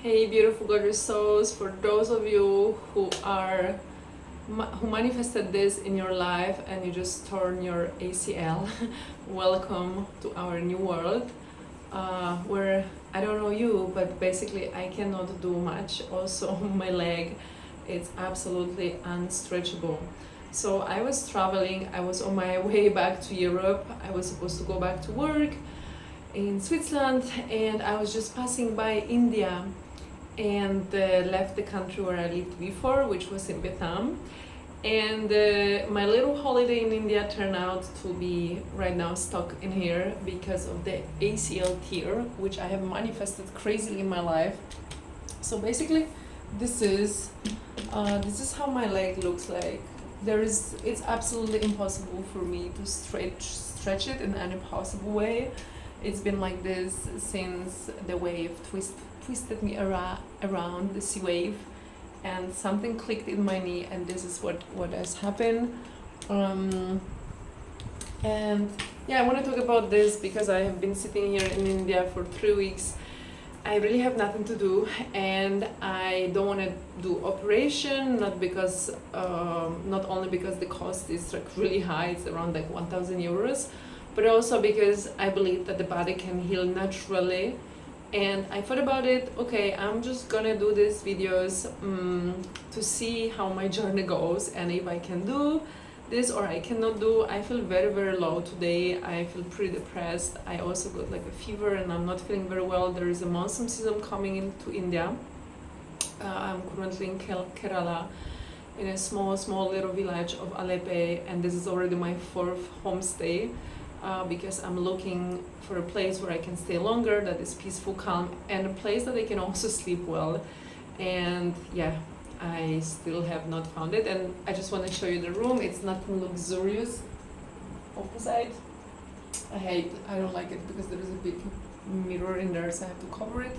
Hey, beautiful, gorgeous souls! For those of you who manifested this in your life and you just torn your ACL, welcome to our new world, where I don't know you, but basically I cannot do much. Also, my leg, it's absolutely unstretchable. So I was traveling. I was on my way back to Europe. I was supposed to go back to work in Switzerland, and I was just passing by India and left the country where I lived before, which was in Vietnam. And my little holiday in India turned out to be right now stuck in here because of the ACL tear, which I have manifested crazily in my life. So basically, this is how my leg looks like. It's absolutely impossible for me to stretch it in any possible way. It's been like this since the wave twisted me around the sea wave, and something clicked in my knee, and this is what has happened. And yeah, I want to talk about this because I have been sitting here in India for 3 weeks. I really have nothing to do, and I don't want to do operation, not only because the cost is like really high, it's around like 1,000 euros, but also because I believe that the body can heal naturally. And I thought about it, okay, I'm just gonna do these videos to see how my journey goes, and if I can do this or I cannot do. I feel very, very low today. I feel pretty depressed. I also got like a fever and I'm not feeling very well. There is a monsoon season coming into India. I'm currently in Kerala, in a small little village of Alleppey, and this is already my 4th homestay. Because I'm looking for a place where I can stay longer, that is peaceful, calm, and a place that I can also sleep well. And yeah, I still have not found it, and I just want to show you the room. It's not luxurious opposite. I don't like it because there is a big mirror in there, so I have to cover it.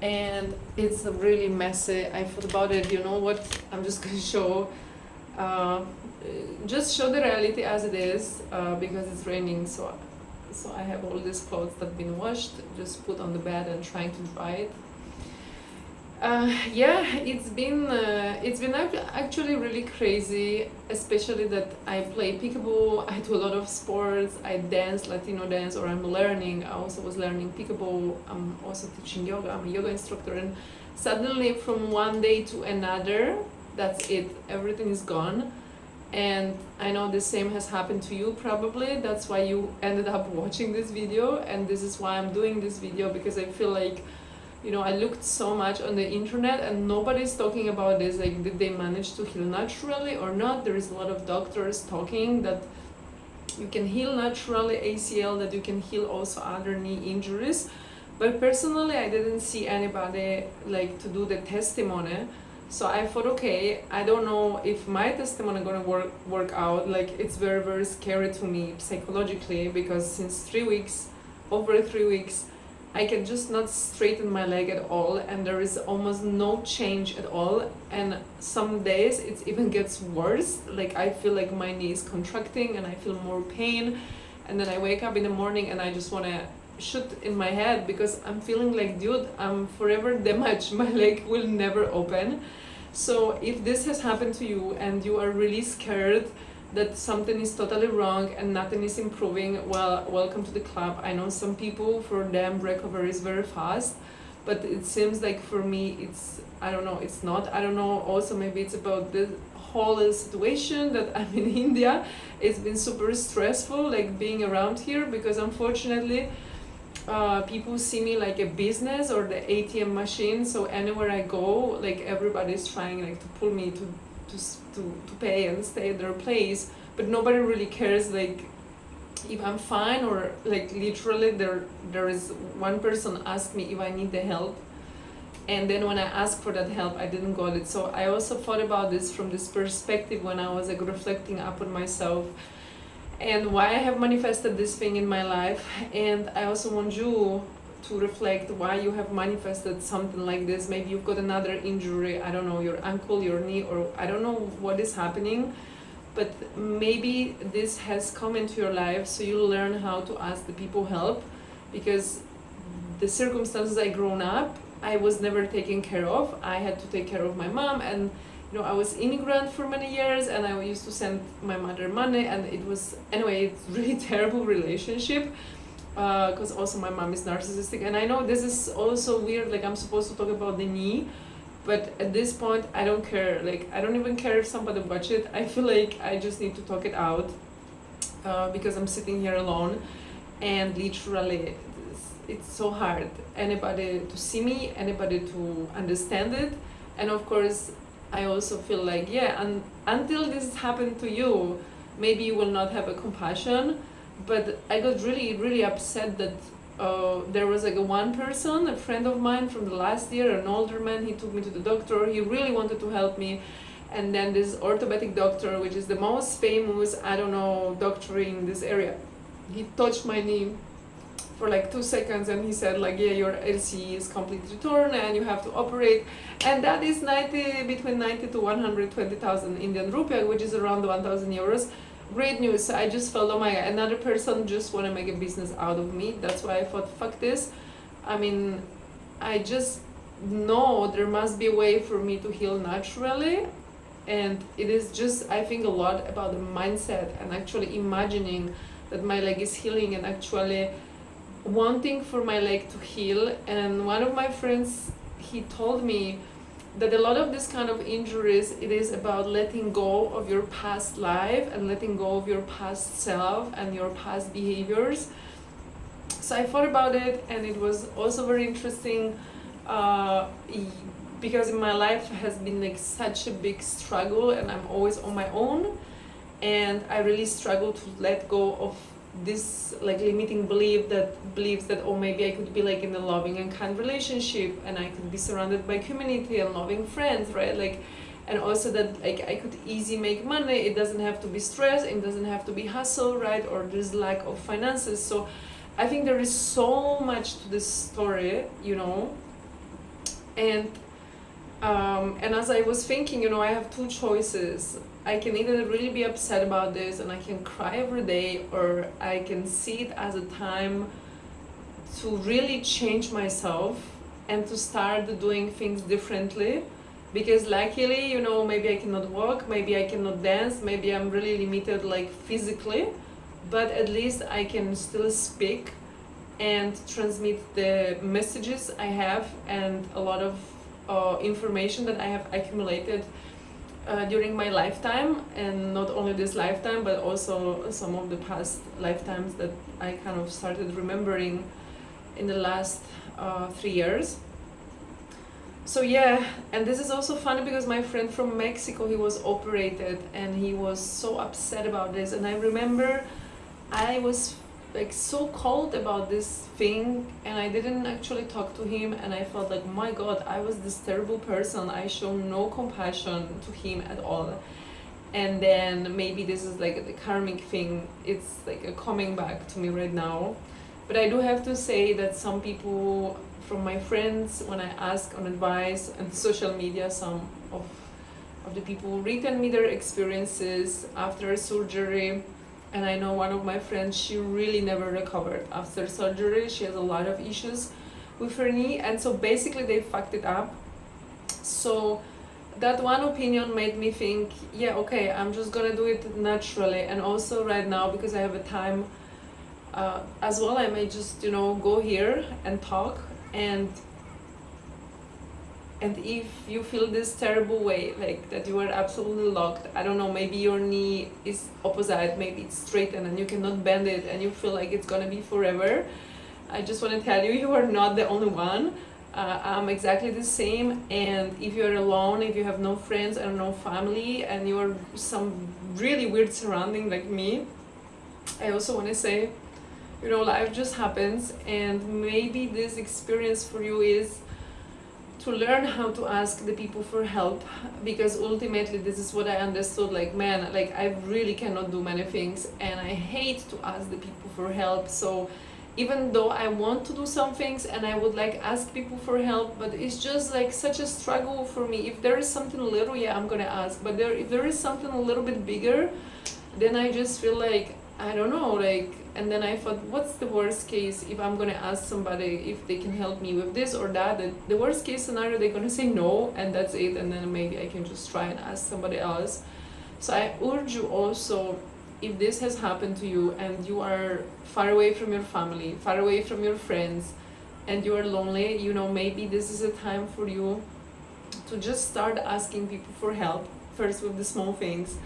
And it's really messy. I thought about it, you know what, I'm just going to show the reality as it is, because it's raining, so I have all these clothes that have been washed, just put on the bed and trying to dry it. Yeah, it's been actually really crazy, especially that I play pickleball, I do a lot of sports, I dance, Latino dance, or I'm learning. I also was learning pickleball, I'm also teaching yoga, I'm a yoga instructor, and suddenly from one day to another, that's it, everything is gone. And I know the same has happened to you probably. That's why you ended up watching this video, and this is why I'm doing this video, because I feel like, you know, I looked so much on the internet and nobody's talking about this. Like, did they manage to heal naturally or not? There is a lot of doctors talking that you can heal naturally ACL, that you can heal also other knee injuries. But personally, I didn't see anybody like to do the testimony. So I thought, okay, I don't know if my testimony gonna work out. Like, it's very, very scary to me psychologically, because since over 3 weeks, I can just not straighten my leg at all, and there is almost no change at all. And some days it even gets worse. Like, I feel like my knee is contracting and I feel more pain. And then I wake up in the morning and I just wanna shoot in my head, because I'm feeling like, dude, I'm forever damaged. My leg will never open. So if this has happened to you and you are really scared that something is totally wrong and nothing is improving, well, welcome to the club. I know some people, for them recovery is very fast, but it seems like for me I don't know, it's not. I don't know, also maybe it's about the whole situation that I'm in India. It's been super stressful, like being around here, because unfortunately people see me like a business or the ATM machine. So anywhere I go, like, everybody's trying like to pull me to pay and stay at their place, but nobody really cares like if I'm fine, or like literally there is one person asked me if I need the help, and then when I asked for that help, I didn't got it. So I also thought about this from this perspective when I was like reflecting upon myself and why I have manifested this thing in my life. And I also want you to reflect why you have manifested something like this. Maybe you've got another injury, I don't know, your ankle, your knee, or I don't know what is happening, but maybe this has come into your life, so you learn how to ask the people help, because the circumstances I grown up, I was never taken care of. I had to take care of my mom, and I was immigrant for many years, and I used to send my mother money, and it was, anyway, it's really terrible relationship, because also my mom is narcissistic, and I know this is also weird, like I'm supposed to talk about the knee, but at this point I don't care, like I don't even care if somebody watch it. I feel like I just need to talk it out, because I'm sitting here alone, and literally it's so hard, anybody to see me, anybody to understand it. And of course I also feel like, yeah, and until this happened to you, maybe you will not have a compassion. But I got really, really upset that there was like one person, a friend of mine from the last year, an older man. He took me to the doctor. He really wanted to help me. And then this orthopedic doctor, which is the most famous, I don't know, doctor in this area, he touched my knee for like 2 seconds, and he said like, yeah, your LC is completely torn and you have to operate, and that is between 90 to 120,000 Indian rupee, which is around 1,000 euros. Great news. So I just felt, oh my god, another person just want to make a business out of me. That's why I thought, fuck this. I mean, I just know there must be a way for me to heal naturally, and it is just, I think, a lot about the mindset and actually imagining that my leg is healing and actually wanting for my leg to heal. And one of my friends, he told me that a lot of this kind of injuries, it is about letting go of your past life and letting go of your past self and your past behaviors. So I thought about it, and it was also very interesting, because in my life has been like such a big struggle, and I'm always on my own, and I really struggle to let go of this like limiting beliefs that, oh, maybe I could be like in a loving and kind relationship, and I could be surrounded by community and loving friends, right? Like, and also that like I could easily make money. It doesn't have to be stress, it doesn't have to be hustle, right? Or there's lack of finances. So I think there is so much to this story, and as I was thinking, I have two choices. I can either really be upset about this and I can cry every day, or I can see it as a time to really change myself and to start doing things differently. Because luckily, maybe I cannot walk, maybe I cannot dance, maybe I'm really limited like physically, but at least I can still speak and transmit the messages I have and a lot of information that I have accumulated during my lifetime, and not only this lifetime but also some of the past lifetimes that I kind of started remembering in the last 3 years. So yeah, and this is also funny because my friend from Mexico, he was operated and he was so upset about this, and I remember I was like so cold about this thing, and I didn't actually talk to him, and I felt like, my god, I was this terrible person. I show no compassion to him at all. And then maybe this is like the karmic thing, it's like a coming back to me right now. But I do have to say that some people from my friends, when I ask on advice on social media, some of the people written me their experiences after surgery. And I know one of my friends, she really never recovered after surgery. She has a lot of issues with her knee, and so basically they fucked it up. So that one opinion made me think, yeah, okay, I'm just gonna do it naturally. And also right now, because I have a time as well, I may just go here and talk, and if you feel this terrible way, like that you are absolutely locked, I don't know, maybe your knee is opposite, maybe it's straightened and you cannot bend it, and you feel like it's gonna be forever, I just want to tell you, you are not the only one. I'm exactly the same. And if you're alone, if you have no friends and no family, and you're some really weird surrounding like me, I also want to say, life just happens, and maybe this experience for you is to learn how to ask the people for help, because ultimately this is what I understood, like, man, like I really cannot do many things, and I hate to ask the people for help. So even though I want to do some things and I would like ask people for help, but it's just like such a struggle for me. If there is something little, yeah, I'm gonna ask, but if there is something a little bit bigger, then I just feel like I don't know, like, and then I thought, what's the worst case if I'm gonna ask somebody if they can help me with this or that? The worst case scenario, they're gonna say no, and that's it, and then maybe I can just try and ask somebody else. So I urge you also, if this has happened to you and you are far away from your family, far away from your friends, and you are lonely, you know, maybe this is a time for you to just start asking people for help, first with the small things,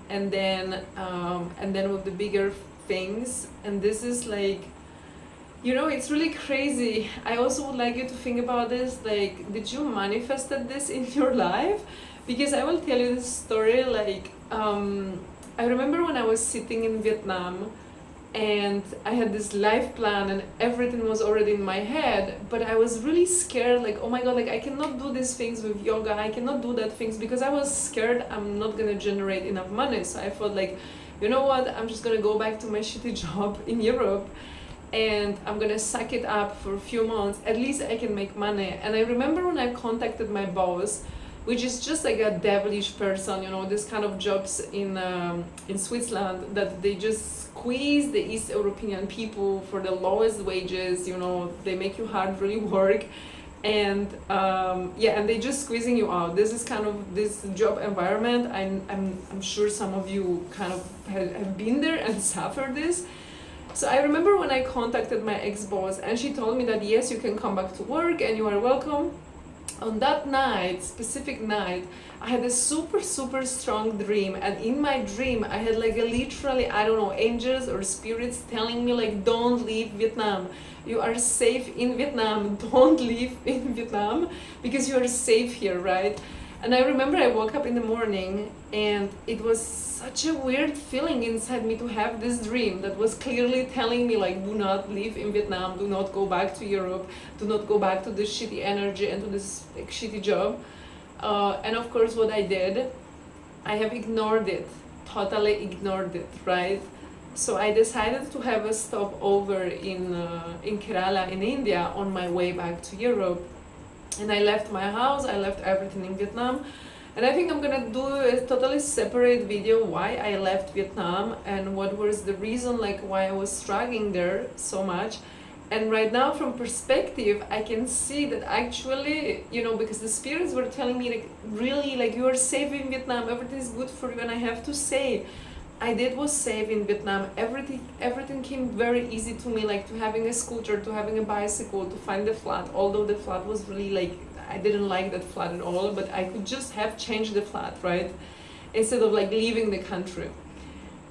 and then with the bigger things. And this is like, you know, it's really crazy. I also would like you to think about this, like, did you manifested this in your life? Because I will tell you this story, like, I remember when I was sitting in Vietnam and I had this life plan and everything was already in my head, but I was really scared, like, oh my god, like I cannot do these things with yoga, I cannot do that things, because I was scared I'm not gonna generate enough money. So I thought, like, you know what, I'm just gonna go back to my shitty job in Europe and I'm gonna suck it up for a few months, at least I can make money. And I remember when I contacted my boss, which is just like a devilish person, you know, this kind of jobs in Switzerland, that they just squeeze the East European people for the lowest wages, you know, they make you hard really work, and and they just squeezing you out. This is kind of this job environment. I'm sure some of you kind of have been there and suffered this. So I remember when I contacted my ex-boss and she told me that yes, you can come back to work and you are welcome. On that night, specific night, I had a super strong dream, and in my dream I had like a literally, I don't know, angels or spirits telling me like, don't leave Vietnam, you are safe in Vietnam, don't leave in Vietnam because you are safe here, right? And I remember I woke up in the morning and it was such a weird feeling inside me to have this dream that was clearly telling me like, do not live in Vietnam, do not go back to Europe, do not go back to this shitty energy and to this like, shitty job. And of course what I did, I have ignored it, totally ignored it, right? So I decided to have a stopover in Kerala in India on my way back to Europe. And I left my house, I left everything in Vietnam. And I think I'm gonna do a totally separate video why I left Vietnam and what was the reason, like why I was struggling there so much. And right now from perspective, I can see that actually, you know, because the spirits were telling me like, really, like you are safe in Vietnam, everything is good for you. And I have to say, I was safe in Vietnam. Everything came very easy to me, like to having a scooter, to having a bicycle, to find the flat. Although the flat was really like, I didn't like that flat at all, but I could just have changed the flat, right? Instead of like leaving the country.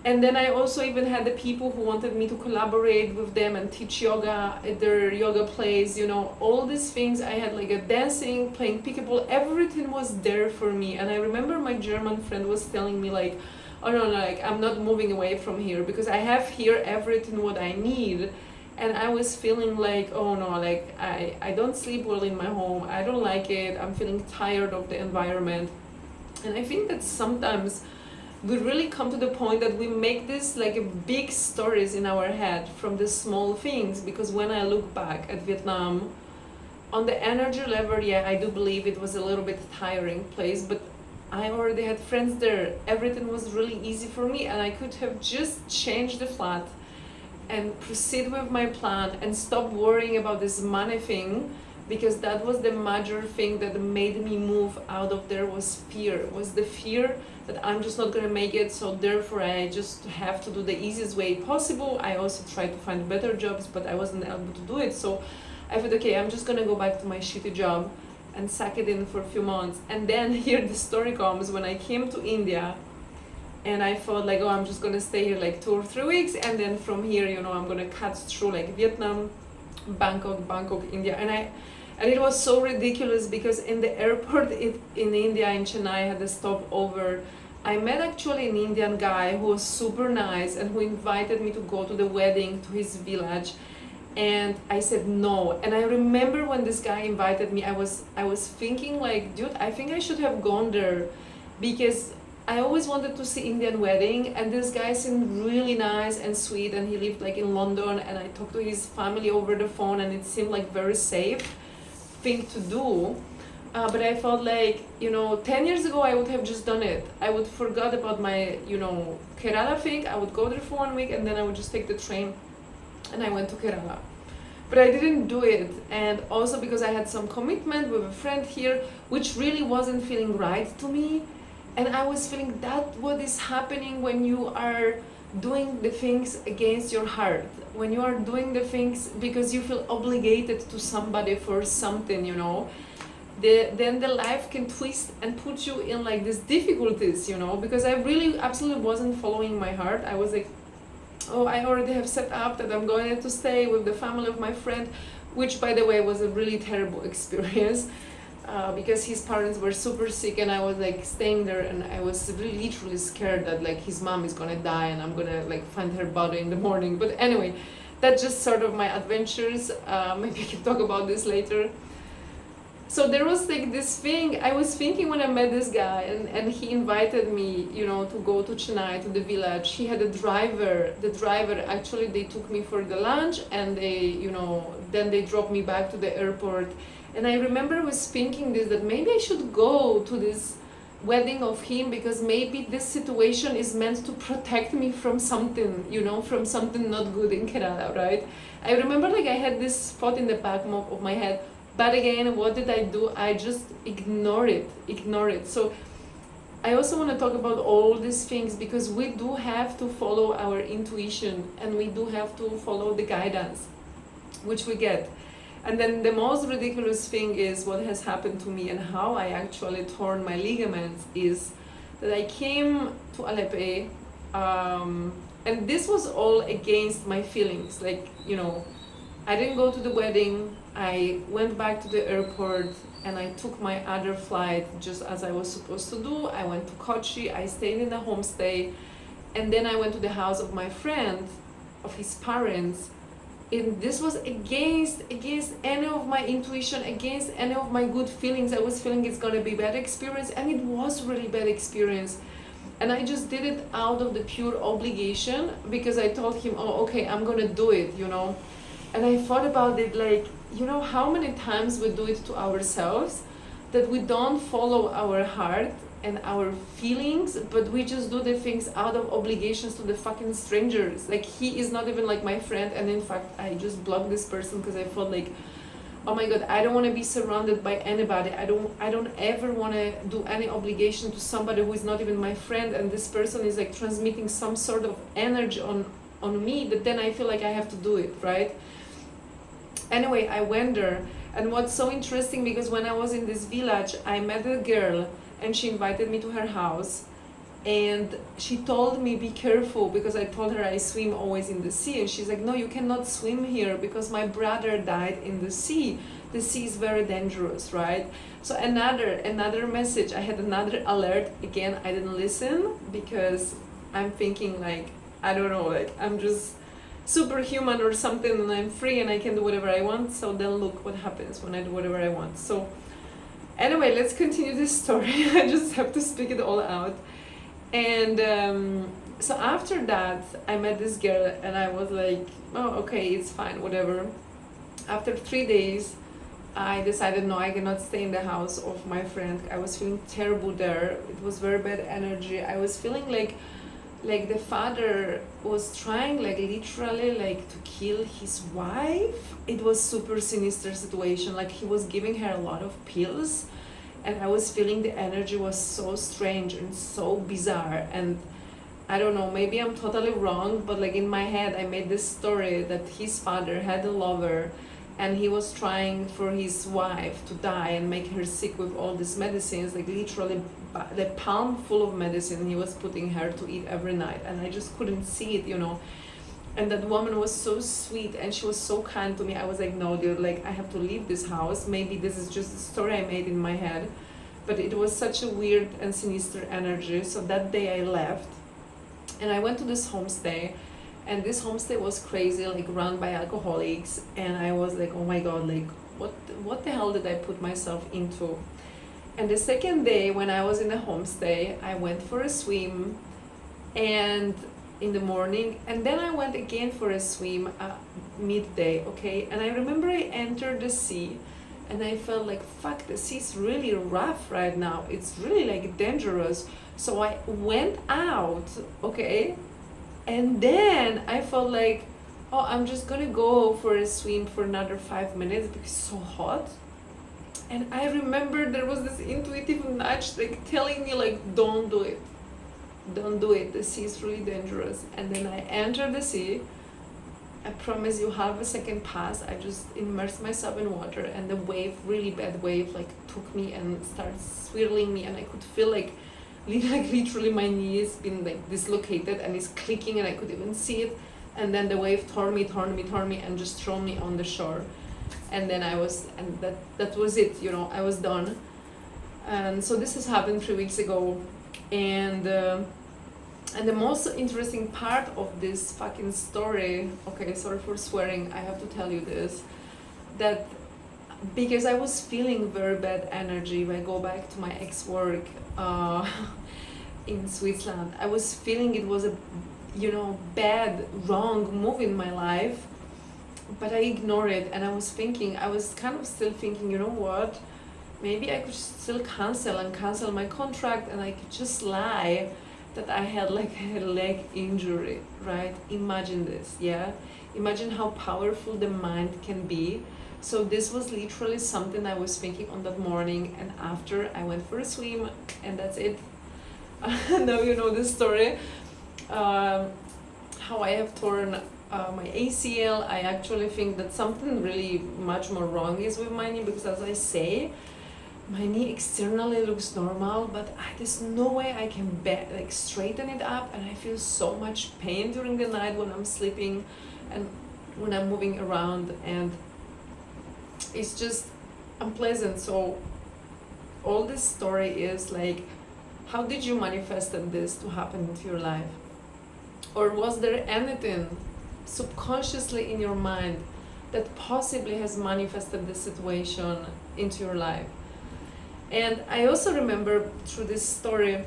And then I also even had the people who wanted me to collaborate with them and teach yoga at their yoga place, you know, all these things. I had like a dancing, playing pickleball, everything was there for me. And I remember my German friend was telling me like, oh no, like I'm not moving away from here because I have here everything what I need. And I was feeling like, oh no, like I don't sleep well in my home, I don't like it, I'm feeling tired of the environment. And I think that sometimes we really come to the point that we make this like a big stories in our head from the small things. Because when I look back at Vietnam, on the energy level, yeah, I do believe it was a little bit tiring place, but I already had friends there, everything was really easy for me, and I could have just changed the flat and proceed with my plan and stop worrying about this money thing, because that was the major thing that made me move out of there. Was fear, was the fear that I'm just not gonna make it, so therefore I just have to do the easiest way possible. I also tried to find better jobs, but I wasn't able to do it, so I thought, okay, I'm just gonna go back to my shitty job and suck it in for a few months. And then here the story comes when I came to India, and I thought like, oh, I'm just gonna stay here like 2 or 3 weeks, and then from here, you know, I'm gonna cut through like Vietnam, Bangkok, India. And it was so ridiculous because in the airport in India, in Chennai, I had a stopover. I met actually an Indian guy who was super nice and who invited me to go to the wedding to his village. And I said no. And I remember when this guy invited me, I was thinking like, dude, I think I should have gone there, because I always wanted to see Indian wedding, and this guy seemed really nice and sweet, and he lived like in London, and I talked to his family over the phone, and it seemed like very safe thing to do. But I felt like, 10 years ago I would have just done it. I would forgot about my, Kerala thing. I would go there for 1 week and then I would just take the train and I went to Kerala. But I didn't do it, and also because I had some commitment with a friend here, which really wasn't feeling right to me. And I was feeling that what is happening when you are doing the things against your heart, when you are doing the things because you feel obligated to somebody for something, then the life can twist and put you in like these difficulties, because I really absolutely wasn't following my heart. I was like, oh, I already have set up that I'm going to stay with the family of my friend, which by the way was a really terrible experience. Because his parents were super sick and I was like staying there, and I was really literally scared that like his mom is gonna die and I'm gonna like find her body in the morning. But anyway, that's just sort of my adventures. Maybe I can talk about this later. So there was like this thing I was thinking when I met this guy, and he invited me, to go to Chennai, to the village. He had a driver. The driver, actually, they took me for the lunch, and they, then they dropped me back to the airport. And I remember I was thinking this, that maybe I should go to this wedding of him, because maybe this situation is meant to protect me from something, from something not good in Kerala, right? I remember like I had this thought in the back of my head, but again, what did I do? I just ignore it. So I also want to talk about all these things, because we do have to follow our intuition, and we do have to follow the guidance, which we get. And then the most ridiculous thing is what has happened to me and how I actually torn my ligaments is that I came to Aleppo, and this was all against my feelings. Like, I didn't go to the wedding. I went back to the airport and I took my other flight just as I was supposed to do. I went to Kochi, I stayed in the homestay, and then I went to the house of my friend, of his parents. And this was against any of my intuition, against any of my good feelings. I was feeling it's gonna be bad experience, and it was really bad experience. And I just did it out of the pure obligation, because I told him, oh, okay, I'm gonna do it, And I thought about it like, how many times we do it to ourselves, that we don't follow our heart and our feelings, but we just do the things out of obligations to the fucking strangers. Like, he is not even like my friend, and in fact I just blocked this person because I felt like, oh my god, I don't want to be surrounded by anybody. I don't ever want to do any obligation to somebody who is not even my friend, and this person is like transmitting some sort of energy on me, that then I feel like I have to do it, right? Anyway, I went there, and what's so interesting, because when I was in this village, I met a girl, and she invited me to her house, and she told me, be careful, because I told her I swim always in the sea, and she's like, no, you cannot swim here, because my brother died in the sea. The sea is very dangerous, right? So another message, I had another alert. Again, I didn't listen, because I'm thinking like, I don't know, like I'm just superhuman or something, and I'm free and I can do whatever I want. So then look what happens when I do whatever I want. So anyway, let's continue this story. I just have to speak it all out. And so after that, I met this girl, and I was like, oh, okay, it's fine, whatever. After 3 days, I decided, no, I cannot stay in the house of my friend. I was feeling terrible there. It was very bad energy. I was feeling like the father was trying, like literally, like to kill his wife. It was super sinister situation. Like, he was giving her a lot of pills, and I was feeling the energy was so strange and so bizarre. And I don't know, maybe I'm totally wrong, but like in my head, I made this story that his father had a lover, and he was trying for his wife to die and make her sick with all these medicines, like literally the palm full of medicine he was putting her to eat every night. And I just couldn't see it, And that woman was so sweet, and she was so kind to me. I was like, no, dude, like I have to leave this house. Maybe this is just a story I made in my head, but it was such a weird and sinister energy. So that day I left, and I went to this homestay, and this homestay was crazy, like run by alcoholics. And I was like, oh my god, like what the hell did I put myself into? And the second day when I was in the homestay, I went for a swim, and in the morning, and then I went again for a swim midday, okay? And I remember I entered the sea, and I felt like, fuck, the sea's really rough right now. It's really like dangerous. So I went out, okay, and then I felt like, oh, I'm just gonna go for a swim for another 5 minutes because it's so hot. And I remember there was this intuitive nudge like telling me like, don't do it. Don't do it. The sea is really dangerous. And then I entered the sea. I promise you, half a second passed. I just immersed myself in water, and the wave, really bad wave, like took me and started swirling me, and I could feel like literally my knees been like dislocated and it's clicking, and I could even see it. And then the wave tore me, and just threw me on the shore. And then that was it, you know, I was done. And so this has happened 3 weeks ago. And the most interesting part of this fucking story, okay, sorry for swearing, I have to tell you this, that because I was feeling very bad energy when I go back to my ex-work in Switzerland, I was feeling it was a, you know, bad, wrong move in my life, but I ignored it. And I was kind of still thinking, you know what, maybe I could still cancel my contract, and I could just lie that I had like a leg injury, right? Imagine this, yeah? Imagine how powerful the mind can be. So this was literally something I was thinking on that morning, and after I went for a swim, and that's it. Now you know the story. How I have torn my ACL. I actually think that something really much more wrong is with my knee, because as I say, my knee externally looks normal, but there's no way I can like straighten it up, and I feel so much pain during the night when I'm sleeping and when I'm moving around, and it's just unpleasant. So all this story is like, how did you manifest this to happen into your life? Or was there anything subconsciously in your mind that possibly has manifested this situation into your life? And I also remember through this story,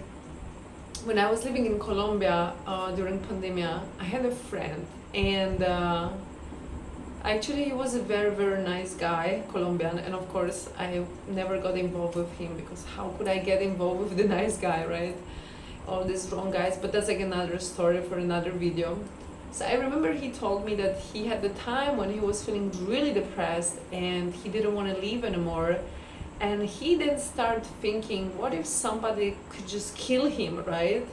when I was living in Colombia during pandemia, I had a friend, and actually he was a very, very nice guy, Colombian, and of course I never got involved with him, because how could I get involved with the nice guy, right? All these wrong guys, but that's like another story for another video. So I remember he told me that he had the time when he was feeling really depressed and he didn't want to leave anymore. And he then started thinking, what if somebody could just kill him, right?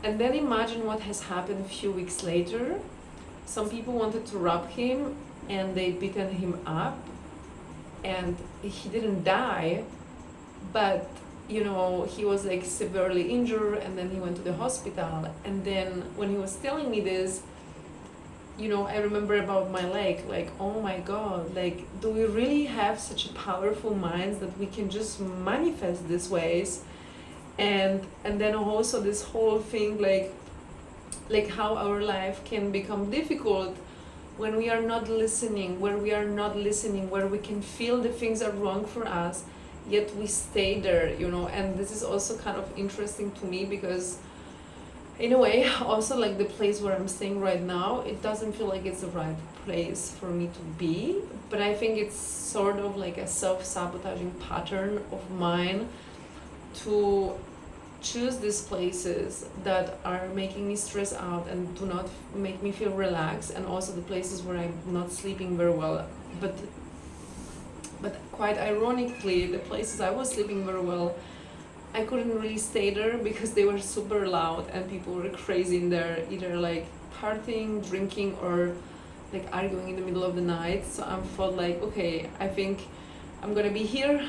And then imagine what has happened a few weeks later. Some people wanted to rob him, and they beaten him up, and he didn't die, but you know, he was like severely injured, and then he went to the hospital. And then when he was telling me this, you know, I remember about my leg, like, oh my God, like, do we really have such powerful minds that we can just manifest these ways? And then also this whole thing, like how our life can become difficult when we are not listening, where we can feel the things are wrong for us, yet we stay there, you know. And this is also kind of interesting to me, because in a way, also like the place where I'm staying right now, it doesn't feel like it's the right place for me to be, but I think it's sort of like a self-sabotaging pattern of mine to choose these places that are making me stress out and do not make me feel relaxed, and also the places where I'm not sleeping very well. But quite ironically, the places I was sleeping very well, I couldn't really stay there because they were super loud and people were crazy in there, either like partying, drinking, or like arguing in the middle of the night. So I felt like, okay, I think I'm gonna be here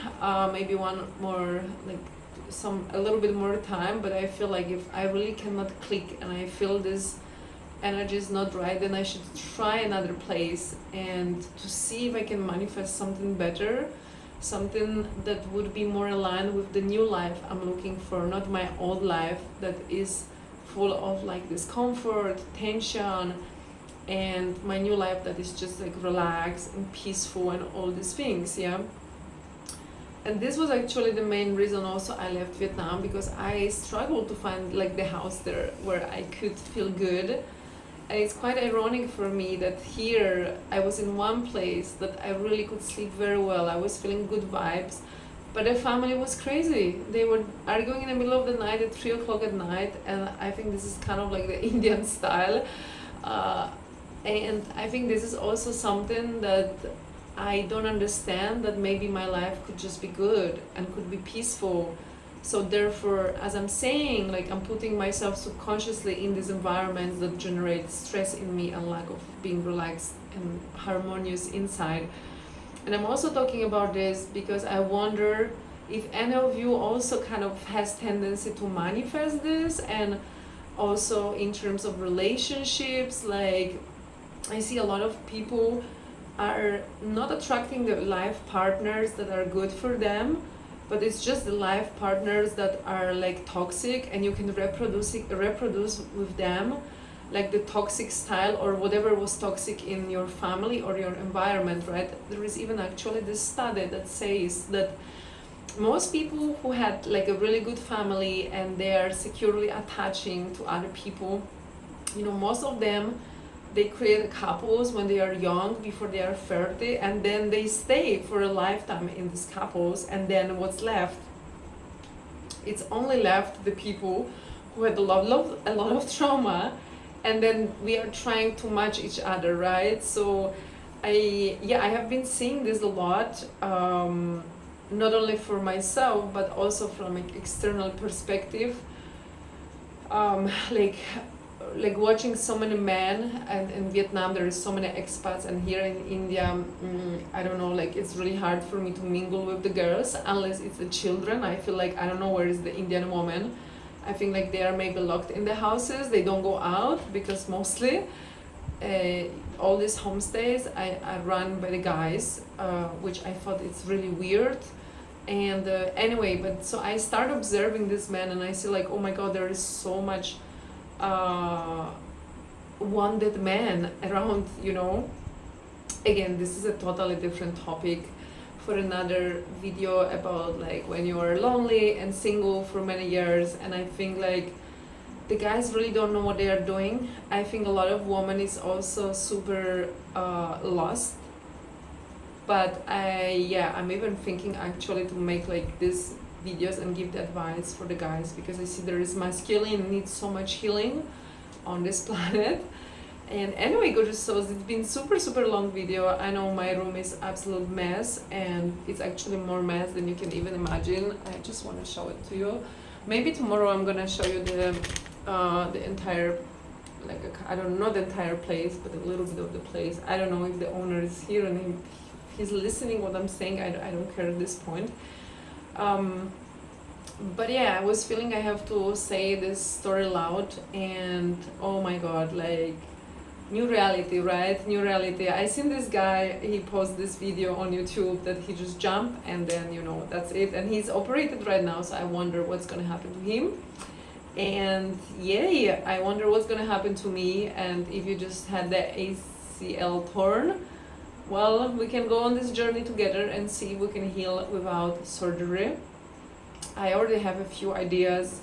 maybe one more, like a little bit more time, but I feel like if I really cannot click and I feel this energy is not right, then I should try another place and to see if I can manifest something better, something that would be more aligned with the new life I'm looking for, not my old life that is full of like discomfort, tension, and my new life that is just like relaxed and peaceful and all these things, yeah. And this was actually the main reason also I left Vietnam, because I struggled to find like the house there where I could feel good. And it's quite ironic for me that here I was in one place that I really could sleep very well. I was feeling good vibes, but the family was crazy. They were arguing in the middle of the night at 3 o'clock at night, and I think this is kind of like the Indian style. And I think this is also something that I don't understand, that maybe my life could just be good and could be peaceful. So therefore, as I'm saying, like I'm putting myself subconsciously in these environments that generate stress in me and lack of being relaxed and harmonious inside. And I'm also talking about this because I wonder if any of you also kind of has tendency to manifest this, and also in terms of relationships. Like I see a lot of people are not attracting the life partners that are good for them, but it's just the life partners that are like toxic, and you can reproduce with them like the toxic style or whatever was toxic in your family or your environment, right? There is even actually this study that says that most people who had like a really good family and they are securely attaching to other people, you know, most of them, they create couples when they are young, before they are 30, and then they stay for a lifetime in these couples. And then what's left? It's only left the people who had a lot of trauma, and then we are trying to match each other, right? So I have been seeing this a lot, not only for myself but also from an external perspective. Like watching so many men, and in Vietnam there is so many expats, and here in India, I don't know, like it's really hard for me to mingle with the girls unless it's the children. I feel like I don't know where is the Indian woman. I think like they are maybe locked in the houses, they don't go out, because mostly all these homestays are run by the guys, which I thought it's really weird. And anyway, but so I start observing this man, and I see like, oh my god, there is so much wounded men around, you know. Again, this is a totally different topic for another video, about like when you are lonely and single for many years. And I think like the guys really don't know what they are doing. I think a lot of women is also super lost. But I'm even thinking actually to make like these videos and give the advice for the guys, because I see there is masculine needs so much healing on this planet. And anyway, gorgeous souls, it's been super long video. I know my room is absolute mess, and it's actually more mess than you can even imagine. I just want to show it to you. Maybe tomorrow I'm gonna show you the entire, like I don't know the entire place, but a little bit of the place. I don't know if the owner is here and he's listening what I'm saying. I don't care at this point. But yeah, I was feeling I have to say this story loud, and oh my god, like new reality, right? New reality. I seen this guy, he posted this video on YouTube that he just jumped, and then, you know, that's it. And he's operated right now, so I wonder what's gonna happen to him. And yeah, I wonder what's gonna happen to me. And if you just had the ACL torn, well, we can go on this journey together and see if we can heal without surgery. I already have a few ideas,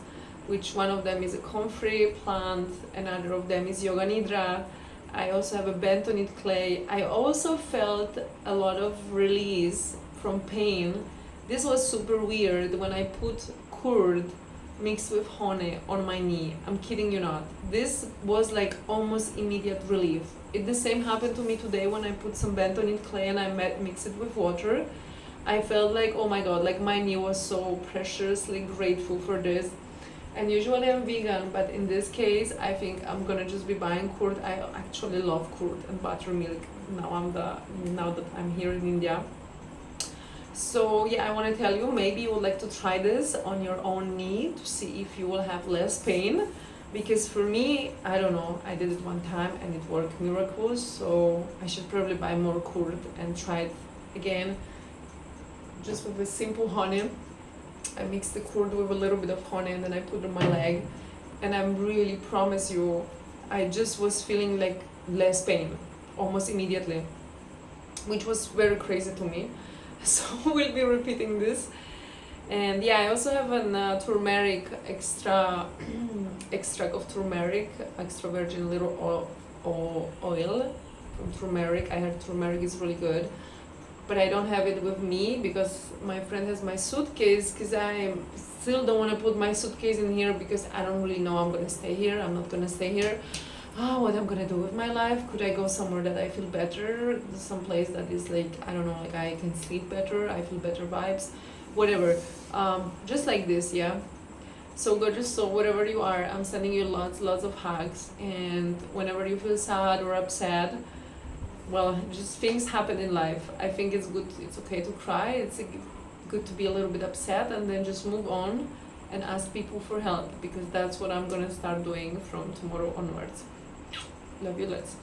which one of them is a comfrey plant, another of them is yoga nidra. I also have a bentonite clay. I also felt a lot of release from pain. This was super weird when I put curd mixed with honey on my knee. I'm kidding you not. This was like almost immediate relief. The same happened to me today when I put some bentonite clay and I mixed it with water. I felt like, oh my god, like my knee was so preciously grateful for this. And usually I'm vegan, but in this case, I think I'm gonna just be buying curd. I actually love curd and buttermilk now that I'm here in India. So yeah, I want to tell you, maybe you would like to try this on your own knee to see if you will have less pain. Because for me, I don't know, I did it one time and it worked miracles. So I should probably buy more curd and try it again, just with a simple honey. I mixed the curd with a little bit of honey and then I put it on my leg, and I really promise you, I just was feeling like less pain almost immediately, which was very crazy to me. So we'll be repeating this. And yeah, I also have an turmeric extract of turmeric, extra virgin little oil from turmeric. I heard turmeric is really good, but I don't have it with me because my friend has my suitcase, because I still don't want to put my suitcase in here because I don't really know I'm gonna stay here. I'm not gonna stay here. What I'm gonna do with my life? Could I go somewhere that I feel better? Some place that is like, I don't know, like I can sleep better, I feel better vibes, whatever. Just like this, yeah. So gorgeous. So wherever you are, I'm sending you lots of hugs. And whenever you feel sad or upset, well, just things happen in life. I think it's good. It's okay to cry. It's good to be a little bit upset, and then just move on and ask people for help, because that's what I'm gonna start doing from tomorrow onwards. Love you, lots.